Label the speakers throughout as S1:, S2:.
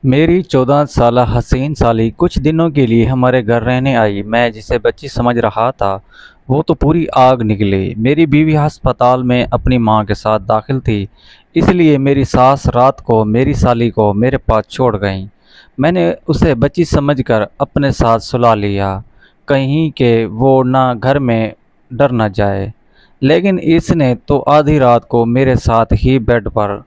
S1: میری 14 سالہ حسین سالی کچھ دنوں کے لیے ہمارے گھر رہنے آئی۔ میں جسے بچی سمجھ رہا تھا وہ تو پوری آگ نکلی۔ میری بیوی ہسپتال میں اپنی ماں کے ساتھ داخل تھی، اس لیے میری ساس رات کو میری سالی کو میرے پاس چھوڑ گئیں۔ میں نے اسے بچی سمجھ کر اپنے ساتھ سلا لیا، کہیں کہ وہ نہ گھر میں ڈر نہ جائے، لیکن اس نے تو آدھی رات کو میرے ساتھ ہی بیڈ پر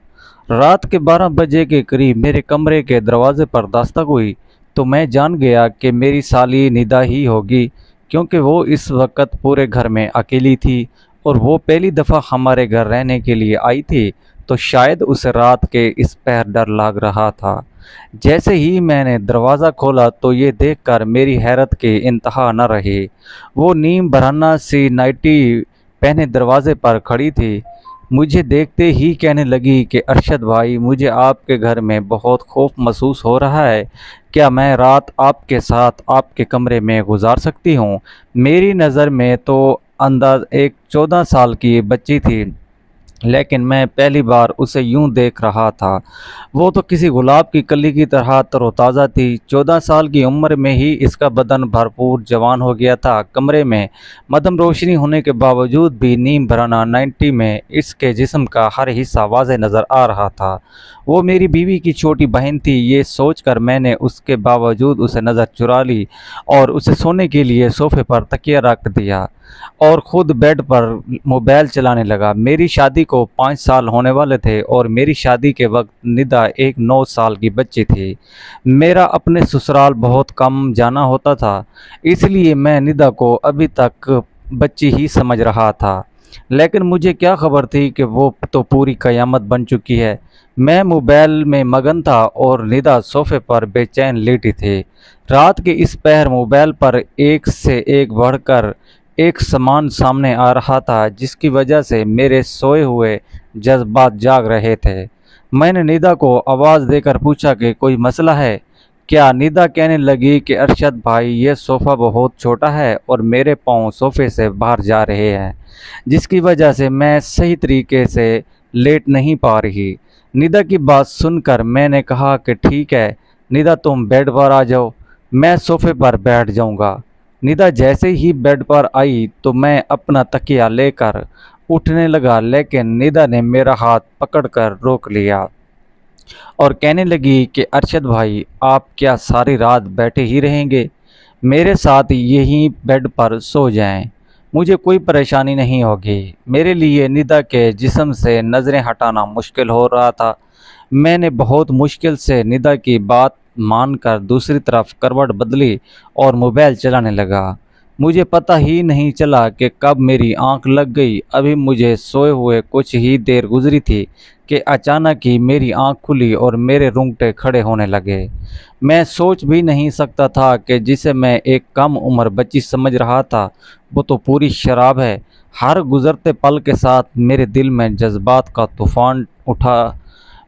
S1: رات کے 12 بجے کے قریب میرے کمرے کے دروازے پر دستک ہوئی تو میں جان گیا کہ میری سالی ندا ہی ہوگی، کیونکہ وہ اس وقت پورے گھر میں اکیلی تھی اور وہ پہلی دفعہ ہمارے گھر رہنے کے لیے آئی تھی، تو شاید اسے رات کے اس پہر ڈر لگ رہا تھا۔ جیسے ہی میں نے دروازہ کھولا تو یہ دیکھ کر میری حیرت کی انتہا نہ رہی۔ وہ نیم برہنہ سی نائٹی پہنے دروازے پر کھڑی تھی، مجھے دیکھتے ہی کہنے لگی کہ ارشد بھائی، مجھے آپ کے گھر میں بہت خوف محسوس ہو رہا ہے، کیا میں رات آپ کے ساتھ آپ کے کمرے میں گزار سکتی ہوں؟ میری نظر میں تو انداز ایک 14 سال کی بچی تھی، لیکن میں پہلی بار اسے یوں دیکھ رہا تھا۔ وہ تو کسی گلاب کی کلی کی طرح تر و تازہ تھی۔ 14 سال کی عمر میں ہی اس کا بدن بھرپور جوان ہو گیا تھا۔ کمرے میں مدھم روشنی ہونے کے باوجود بھی نیم برہنہ نائٹی میں اس کے جسم کا ہر حصہ واضح نظر آ رہا تھا۔ وہ میری بیوی کی چھوٹی بہن تھی، یہ سوچ کر میں نے اس کے باوجود اسے نظر چرا لی اور اسے سونے کے لیے صوفے پر تکیہ رکھ دیا اور خود بیڈ پر موبائل چلانے لگا۔ میری شادی کو 5 سال ہونے والے تھے اور میری شادی کے وقت ندا ایک 9 سال کی بچی تھی۔ میرا اپنے سسرال بہت کم جانا ہوتا تھا، اس لیے میں ندا کو ابھی تک بچی ہی سمجھ رہا تھا، لیکن مجھے کیا خبر تھی کہ وہ تو پوری قیامت بن چکی ہے۔ میں موبائل میں مگن تھا اور ندا صوفے پر بے چین لیٹی تھی۔ رات کے اس پہر موبائل پر ایک سے ایک بڑھ کر ایک سامان سامنے آ رہا تھا، جس کی وجہ سے میرے سوئے ہوئے جذبات جاگ رہے تھے۔ میں نے ندا کو آواز دے کر پوچھا کہ کوئی مسئلہ ہے کیا؟ ندا کہنے لگی کہ ارشد بھائی، یہ صوفہ بہت چھوٹا ہے اور میرے پاؤں صوفے سے باہر جا رہے ہیں، جس کی وجہ سے میں صحیح طریقے سے لیٹ نہیں پا رہی۔ ندا کی بات سن کر میں نے کہا کہ ٹھیک ہے ندا، تم بیڈ پر آ جاؤ، میں صوفے پر بیٹھ جاؤں گا۔ ندا جیسے ہی بیڈ پر آئی تو میں اپنا تکیہ لے کر اٹھنے لگا، لیکن ندا نے میرا ہاتھ پکڑ کر روک لیا اور کہنے لگی کہ ارشد بھائی، آپ کیا ساری رات بیٹھے ہی رہیں گے؟ میرے ساتھ یہیں بیڈ پر سو جائیں، مجھے کوئی پریشانی نہیں ہوگی۔ میرے لیے ندا کے جسم سے نظریں ہٹانا مشکل ہو رہا تھا۔ میں نے بہت مشکل سے ندا کی بات مان کر دوسری طرف کروٹ بدلی اور موبائل چلانے لگا۔ مجھے پتہ ہی نہیں چلا کہ کب میری آنکھ لگ گئی۔ ابھی مجھے سوئے ہوئے کچھ ہی دیر گزری تھی کہ اچانک ہی میری آنکھ کھلی اور میرے رونگٹے کھڑے ہونے لگے۔ میں سوچ بھی نہیں سکتا تھا کہ جسے میں ایک کم عمر بچی سمجھ رہا تھا وہ تو پوری شراب ہے۔ ہر گزرتے پل کے ساتھ میرے دل میں جذبات کا طوفان اٹھا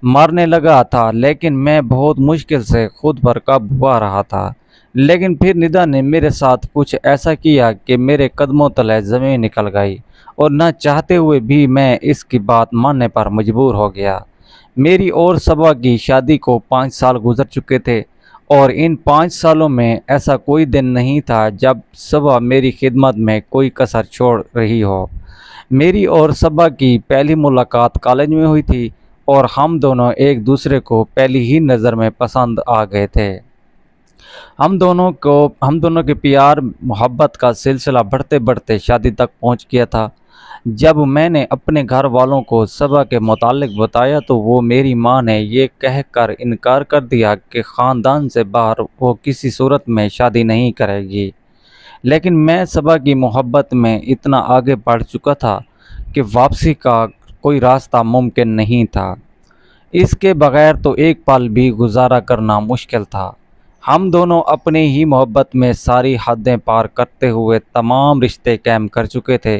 S1: مارنے لگا تھا، لیکن میں بہت مشکل سے خود پر قابو پا رہا تھا۔ لیکن پھر ندا نے میرے ساتھ کچھ ایسا کیا کہ میرے قدموں تلے زمین نکل گئی اور نہ چاہتے ہوئے بھی میں اس کی بات ماننے پر مجبور ہو گیا۔ میری اور صبا کی شادی کو 5 سال گزر چکے تھے اور ان 5 سالوں میں ایسا کوئی دن نہیں تھا جب صبا میری خدمت میں کوئی کسر چھوڑ رہی ہو۔ میری اور صبا کی پہلی ملاقات کالج میں ہوئی تھی اور ہم دونوں ایک دوسرے کو پہلی ہی نظر میں پسند آ گئے تھے۔ ہم دونوں کے پیار محبت کا سلسلہ بڑھتے بڑھتے شادی تک پہنچ گیا تھا۔ جب میں نے اپنے گھر والوں کو صبا کے متعلق بتایا تو وہ میری ماں نے یہ کہہ کر انکار کر دیا کہ خاندان سے باہر وہ کسی صورت میں شادی نہیں کرے گی، لیکن میں صبا کی محبت میں اتنا آگے بڑھ چکا تھا کہ واپسی کا کوئی راستہ ممکن نہیں تھا۔ اس کے بغیر تو ایک پل بھی گزارا کرنا مشکل تھا۔ ہم دونوں اپنی ہی محبت میں ساری حدیں پار کرتے ہوئے تمام رشتے قائم کر چکے تھے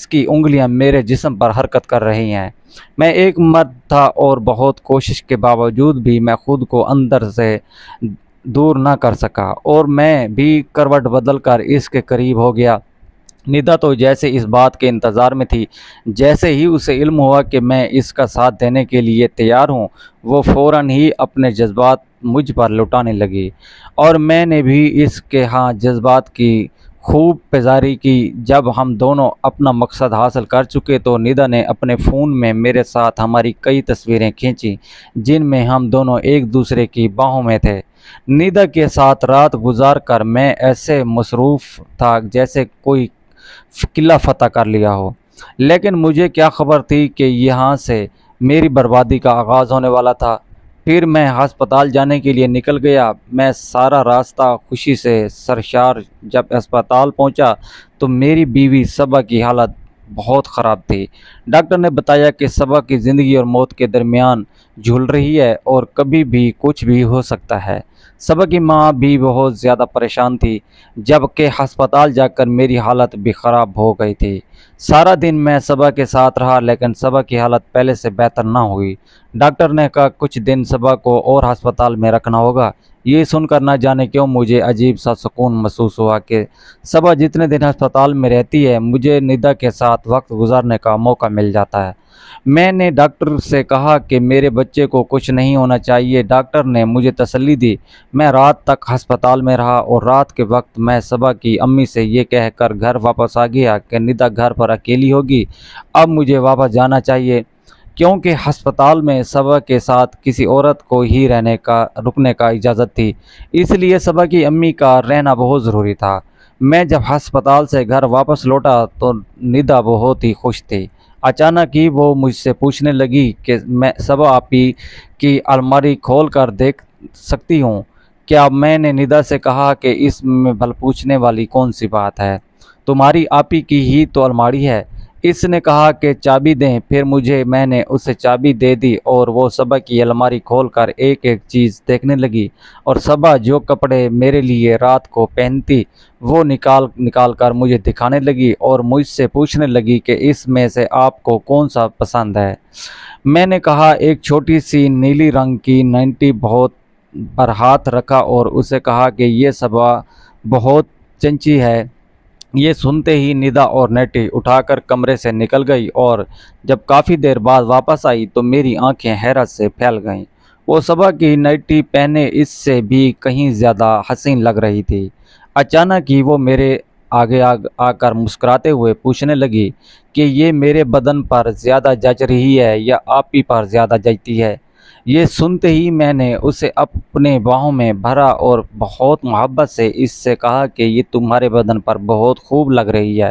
S1: جس کی انگلیاں میرے جسم پر حرکت کر رہی ہیں۔ میں ایک مرد تھا اور بہت کوشش کے باوجود بھی میں خود کو اندر سے دور نہ کر سکا، اور میں بھی کروٹ بدل کر اس کے قریب ہو گیا۔ ندا تو جیسے اس بات کے انتظار میں تھی، جیسے ہی اسے علم ہوا کہ میں اس کا ساتھ دینے کے لیے تیار ہوں، وہ فوراً ہی اپنے جذبات مجھ پر لٹانے لگی، اور میں نے بھی اس کے ہاں جذبات کی خوب پیزاری کی۔ جب ہم دونوں اپنا مقصد حاصل کر چکے تو ندا نے اپنے فون میں میرے ساتھ ہماری کئی تصویریں کھینچیں، جن میں ہم دونوں ایک دوسرے کی باہوں میں تھے۔ ندا کے ساتھ رات گزار کر میں ایسے مصروف تھا جیسے کوئی قلعہ فتح کر لیا ہو، لیکن مجھے کیا خبر تھی کہ یہاں سے میری بربادی کا آغاز ہونے والا تھا۔ پھر میں ہسپتال جانے کے لیے نکل گیا۔ میں سارا راستہ خوشی سے سرشار۔ جب ہسپتال پہنچا تو میری بیوی صبا کی حالت بہت خراب تھی۔ ڈاکٹر نے بتایا کہ صبا کی زندگی اور موت کے درمیان جھول رہی ہے اور کبھی بھی کچھ بھی ہو سکتا ہے۔ صبا کی ماں بھی بہت زیادہ پریشان تھی، جبکہ ہسپتال جا کر میری حالت بھی خراب ہو گئی تھی۔ سارا دن میں صبا کے ساتھ رہا، لیکن صبا کی حالت پہلے سے بہتر نہ ہوئی۔ ڈاکٹر نے کہا کچھ دن صبا کو اور ہسپتال میں رکھنا ہوگا۔ یہ سن کر نہ جانے کیوں مجھے عجیب سا سکون محسوس ہوا کہ صبا جتنے دن ہسپتال میں رہتی ہے، مجھے ندا کے ساتھ وقت گزارنے کا موقع مل جاتا ہے۔ میں نے ڈاکٹر سے کہا کہ میرے بچے کو کچھ نہیں ہونا چاہیے۔ ڈاکٹر نے مجھے تسلی دی۔ میں رات تک ہسپتال میں رہا، اور رات کے وقت میں صبا کی امی سے یہ کہہ کر گھر واپس آ گیا کہ ندا گھر پر اکیلی ہوگی، اب مجھے واپس جانا چاہیے، کیونکہ ہسپتال میں صبا کے ساتھ کسی عورت کو ہی رکنے کا اجازت تھی، اس لیے صبا کی امی کا رہنا بہت ضروری تھا۔ میں جب ہسپتال سے گھر واپس لوٹا تو ندا بہت ہی خوش تھی۔ اچانک ہی وہ مجھ سے پوچھنے لگی کہ میں صبا آپی کی الماری کھول کر دیکھ سکتی ہوں کیا؟ میں نے ندا سے کہا کہ اس میں بھلا پوچھنے والی کون سی بات ہے، تمہاری آپی کی ہی تو الماری ہے۔ اس نے کہا کہ چابی دیں۔ پھر میں نے اسے چابی دے دی، اور وہ صبا کی الماری کھول کر ایک ایک چیز دیکھنے لگی، اور صبا جو کپڑے میرے لیے رات کو پہنتی وہ نکال کر مجھے دکھانے لگی، اور مجھ سے پوچھنے لگی کہ اس میں سے آپ کو کون سا پسند ہے۔ میں نے کہا ایک چھوٹی سی نیلی رنگ کی نائٹی پر ہاتھ رکھا، اور اسے کہا کہ یہ صبا بہت چنچی ہے۔ یہ سنتے ہی ندا اور نائٹی اٹھا کر کمرے سے نکل گئی، اور جب کافی دیر بعد واپس آئی تو میری آنکھیں حیرت سے پھیل گئیں۔ وہ صبا کی نائٹی پہنے اس سے بھی کہیں زیادہ حسین لگ رہی تھی۔ اچانک ہی وہ میرے آگے آ کر مسکراتے ہوئے پوچھنے لگی کہ یہ میرے بدن پر زیادہ جچ رہی ہے یا آپی پر زیادہ جچتی ہے۔ یہ سنتے ہی میں نے اسے اپنے باہوں میں بھرا اور بہت محبت سے اس سے کہا کہ یہ تمہارے بدن پر بہت خوب لگ رہی ہے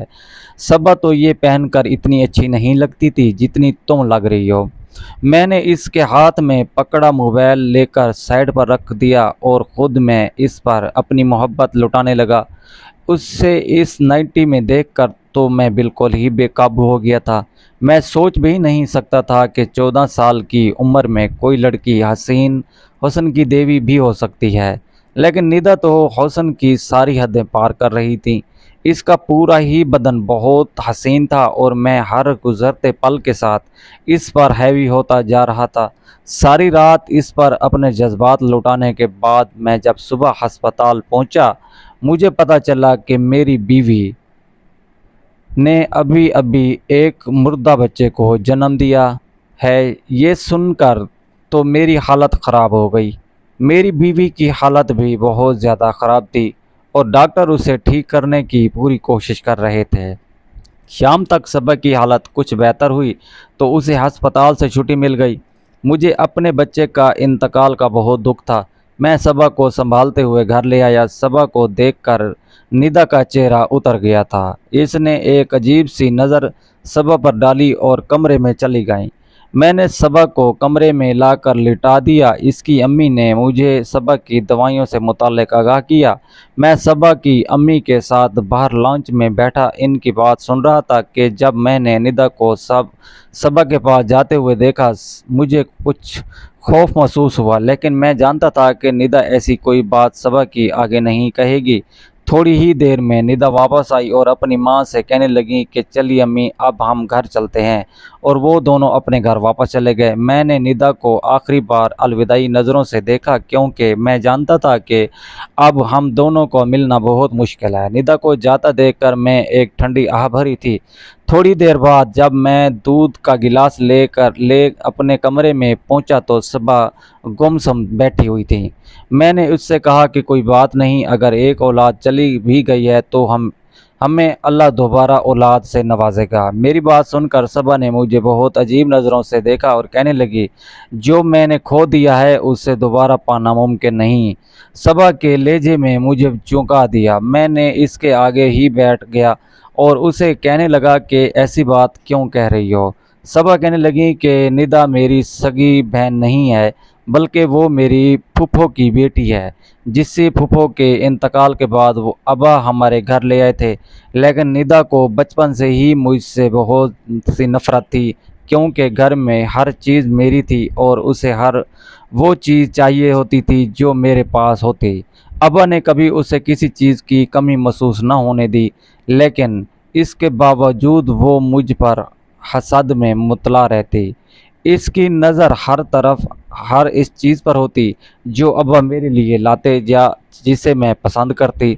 S1: صبا، تو یہ پہن کر اتنی اچھی نہیں لگتی تھی جتنی تم لگ رہی ہو۔ میں نے اس کے ہاتھ میں پکڑا موبائل لے کر سائیڈ پر رکھ دیا، اور خود میں اس پر اپنی محبت لٹانے لگا۔ اسے اس نائٹی میں دیکھ کر تو میں بالکل ہی بے قابو ہو گیا تھا۔ میں سوچ بھی نہیں سکتا تھا کہ 14 سال کی عمر میں کوئی لڑکی حسن کی دیوی بھی ہو سکتی ہے، لیکن ندا تو حسن کی ساری حدیں پار کر رہی تھی۔ اس کا پورا ہی بدن بہت حسین تھا، اور میں ہر گزرتے پل کے ساتھ اس پر ہیوی ہوتا جا رہا تھا۔ ساری رات اس پر اپنے جذبات لٹانے کے بعد میں جب صبح ہسپتال پہنچا، مجھے پتہ چلا کہ میری بیوی نے ابھی ایک مردہ بچے کو جنم دیا ہے۔ یہ سن کر تو میری حالت خراب ہو گئی۔ میری بیوی کی حالت بھی بہت زیادہ خراب تھی، اور ڈاکٹر اسے ٹھیک کرنے کی پوری کوشش کر رہے تھے۔ شام تک صبا کی حالت کچھ بہتر ہوئی تو اسے ہسپتال سے چھٹی مل گئی۔ مجھے اپنے بچے کا انتقال کا بہت دکھ تھا۔ میں صبا کو سنبھالتے ہوئے گھر لے آیا۔ صبا کو دیکھ کر ندا کا چہرہ اتر گیا تھا۔ اس نے ایک عجیب سی نظر صبا پر ڈالی اور کمرے میں چلی گئیں۔ میں نے صبا کو کمرے میں لا کر لٹا دیا۔ اس کی امی نے مجھے صبا کی دوائیوں سے متعلق آگاہ کیا۔ میں صبا کی امی کے ساتھ باہر لانچ میں بیٹھا ان کی بات سن رہا تھا کہ جب میں نے ندا کو صبا کے پاس جاتے ہوئے دیکھا، مجھے کچھ خوف محسوس ہوا، لیکن میں جانتا تھا کہ ندا ایسی کوئی بات صبا کی آگے نہیں کہے گی۔ تھوڑی ہی دیر میں ندا واپس آئی اور اپنی ماں سے کہنے لگی کہ چلیے امی اب ہم گھر چلتے ہیں، اور وہ دونوں اپنے گھر واپس چلے گئے۔ میں نے ندا کو آخری بار الوداعی نظروں سے دیکھا کیونکہ میں جانتا تھا کہ اب ہم دونوں کو ملنا بہت مشکل ہے۔ ندا کو جاتا دیکھ کر میں ایک ٹھنڈی آہ بھری تھی۔ تھوڑی دیر بعد جب میں دودھ کا گلاس لے اپنے کمرے میں پہنچا تو صبا گمسم بیٹھی ہوئی تھی۔ میں نے اس سے کہا کہ کوئی بات نہیں، اگر ایک اولاد چلی بھی گئی ہے تو ہمیں اللہ دوبارہ اولاد سے نوازے گا۔ میری بات سن کر صبا نے مجھے بہت عجیب نظروں سے دیکھا اور کہنے لگی، جو میں نے کھو دیا ہے اسے دوبارہ پانا ممکن نہیں۔ صبا کے لہجے میں مجھے چونکا دیا۔ میں نے اس کے آگے ہی بیٹھ گیا اور اسے کہنے لگا کہ ایسی بات کیوں کہہ رہی ہو؟ صبا کہنے لگی کہ ندا میری سگی بہن نہیں ہے بلکہ وہ میری پھپھو کی بیٹی ہے، جس سے پھپھو کے انتقال کے بعد وہ ابا ہمارے گھر لے آئے تھے۔ لیکن ندا کو بچپن سے ہی مجھ سے بہت سی نفرت تھی کیونکہ گھر میں ہر چیز میری تھی اور اسے ہر وہ چیز چاہیے ہوتی تھی جو میرے پاس ہوتی۔ ابا نے کبھی اسے کسی چیز کی کمی محسوس نہ ہونے دی، لیکن اس کے باوجود وہ مجھ پر حسد میں مبتلا رہتی۔ اس کی نظر ہر طرف ہر اس چیز پر ہوتی جو ابا میرے لیے لاتے یا جسے میں پسند کرتی۔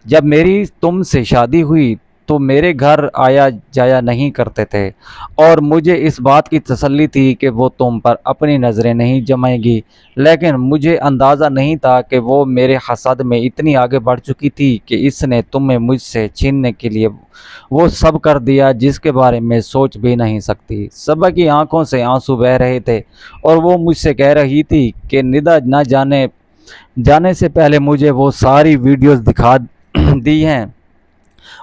S1: جب میری تم سے شادی ہوئی تو میرے گھر آیا جایا نہیں کرتے تھے اور مجھے اس بات کی تسلی تھی کہ وہ تم پر اپنی نظریں نہیں جمائے گی، لیکن مجھے اندازہ نہیں تھا کہ وہ میرے حسد میں اتنی آگے بڑھ چکی تھی کہ اس نے تمہیں مجھ سے چھیننے کے لیے وہ سب کر دیا جس کے بارے میں سوچ بھی نہیں سکتی۔ صبا کی آنکھوں سے آنسو بہہ رہے تھے اور وہ مجھ سے کہہ رہی تھی کہ ندا نہ جانے سے پہلے مجھے وہ ساری ویڈیوز دکھا دی ہیں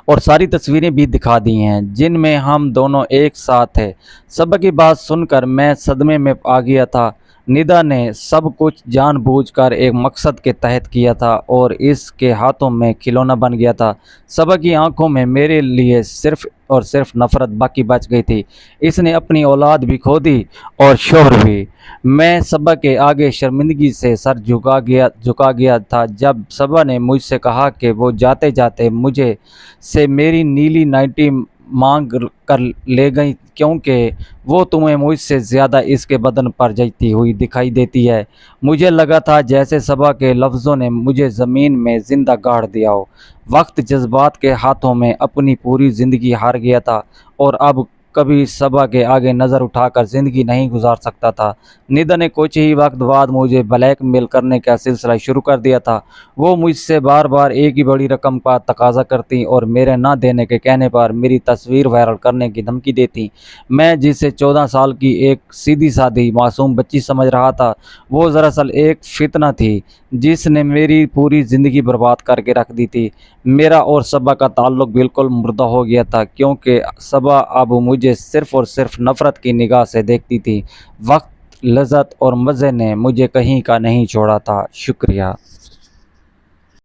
S1: اور ساری تصویریں بھی دکھا دی ہیں جن میں ہم دونوں ایک ساتھ تھے۔ صبا کی بات سن کر میں صدمے میں آ گیا تھا۔ ندا نے سب کچھ جان بوجھ کر ایک مقصد کے تحت کیا تھا اور اس کے ہاتھوں میں کھلونا بن گیا تھا۔ صبا کی آنکھوں میں میرے لیے صرف اور صرف نفرت باقی بچ گئی تھی۔ اس نے اپنی اولاد بھی کھو دی اور شوہر بھی۔ میں صبا کے آگے شرمندگی سے سر جھکا گیا تھا جب صبا نے مجھ سے کہا کہ وہ جاتے جاتے مجھے سے میری نیلی نائٹی مانگ کر لے گئی کیونکہ وہ تمہیں مجھ سے زیادہ اس کے بدن پر جچتی ہوئی دکھائی دیتی ہے۔ مجھے لگا تھا جیسے صبا کے لفظوں نے مجھے زمین میں زندہ گاڑ دیا ہو۔ وقت جذبات کے ہاتھوں میں اپنی پوری زندگی ہار گیا تھا اور اب کبھی صبا کے آگے نظر اٹھا کر زندگی نہیں گزار سکتا تھا۔ ندا نے کچھ ہی وقت بعد مجھے بلیک میل کرنے کا سلسلہ شروع کر دیا تھا۔ وہ مجھ سے بار بار ایک ہی بڑی رقم کا تقاضا کرتی اور میرے نہ دینے کے کہنے پر میری تصویر وائرل کرنے کی دھمکی دیتی۔ میں جسے 14 سال کی ایک سیدھی سادھی معصوم بچی سمجھ رہا تھا، وہ دراصل ایک فتنہ تھی جس نے میری پوری زندگی برباد کر کے رکھ دی تھی۔ میرا اور صبا کا تعلق بالکل مردہ ہو گیا تھا کیونکہ صبا اب مجھے صرف اور صرف نفرت کی نگاہ سے دیکھتی تھی۔ وقت، لذت اور مزے نے مجھے کہیں کا نہیں چھوڑا تھا۔ شکریہ۔